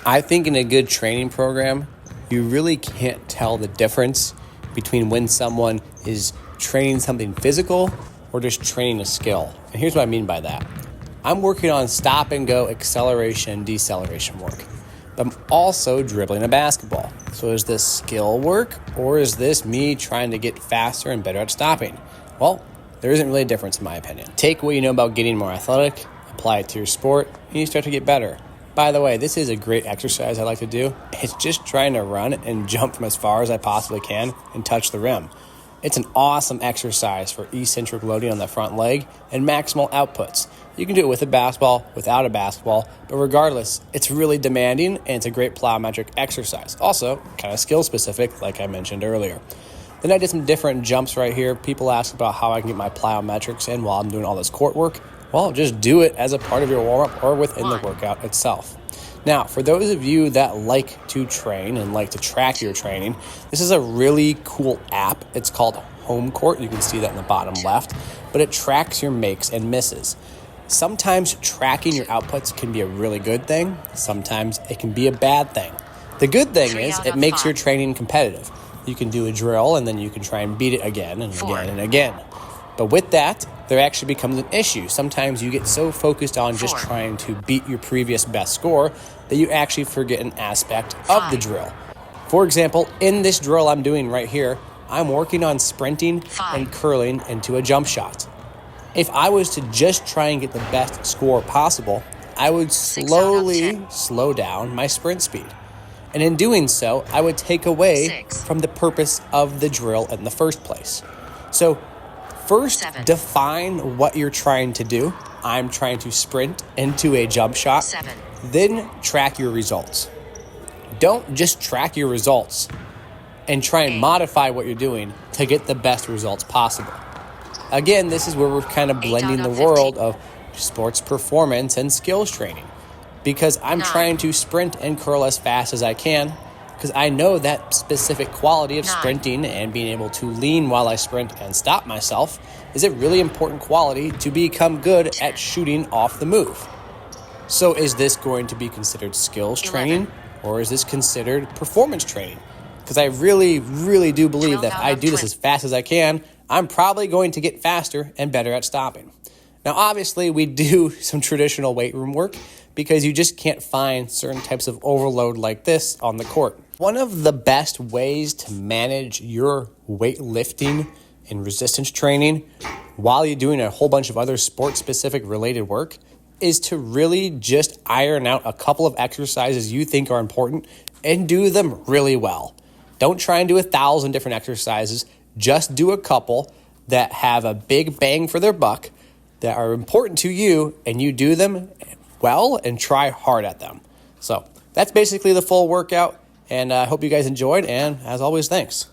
I think in a good training program, you really can't tell the difference between when someone is training something physical or just training a skill. And here's what I mean by that. I'm working on stop and go acceleration and deceleration work. But I'm also dribbling a basketball. So is this skill work or is this me trying to get faster and better at stopping? Well, there isn't really a difference in my opinion. Take what you know about getting more athletic, apply it to your sport, and you start to get better. By the way, this is a great exercise I like to do. It's just trying to run and jump from as far as I possibly can and touch the rim. It's an awesome exercise for eccentric loading on the front leg and maximal outputs. You can do it with a basketball, without a basketball, but regardless, it's really demanding and it's a great plyometric exercise. Also, kind of skill specific, like I mentioned earlier. Then I did some different jumps right here. People ask about how I can get my plyometrics in while I'm doing all this court work. Well, just do it as a part of your warm-up or within the workout itself. Now, for those of you that like to train and like to track your training, this is a really cool app. It's called Home Court. You can see that in the bottom left, but it tracks your makes and misses. Sometimes tracking your outputs can be a really good thing. Sometimes it can be a bad thing. The good thing is it makes your training competitive. You can do a drill and then you can try and beat it again and again and again. But with that, there actually becomes an issue. Sometimes you get so focused on just trying to beat your previous best score that you actually forget an aspect of the drill. For example, in this drill I'm doing right here, I'm working on sprinting and curling into a jump shot. If I was to just try and get the best score possible, I would slowly slow down my sprint speed. And in doing so, I would take away from the purpose of the drill in the first place. So first, define what you're trying to do. I'm trying to sprint into a jump shot. Then track your results. Don't just track your results and try and modify what you're doing to get the best results possible. Again, this is where we're kind of blending the world of sports performance and skills training, because I'm trying to sprint and curl as fast as I can because I know that specific quality of sprinting and being able to lean while I sprint and stop myself is a really important quality to become good at shooting off the move. So is this going to be considered skills training or is this considered performance training? Because I really, really do believe that if I do this as fast as I can, I'm probably going to get faster and better at stopping. Now, obviously, we do some traditional weight room work because you just can't find certain types of overload like this on the court. One of the best ways to manage your weightlifting and resistance training while you're doing a whole bunch of other sport-specific related work is to really just iron out a couple of exercises you think are important and do them really well. Don't try and do 1,000 different exercises. Just do a couple that have a big bang for their buck, that are important to you, and you do them well and try hard at them. So that's basically the full workout, and I hope you guys enjoyed, and as always, thanks.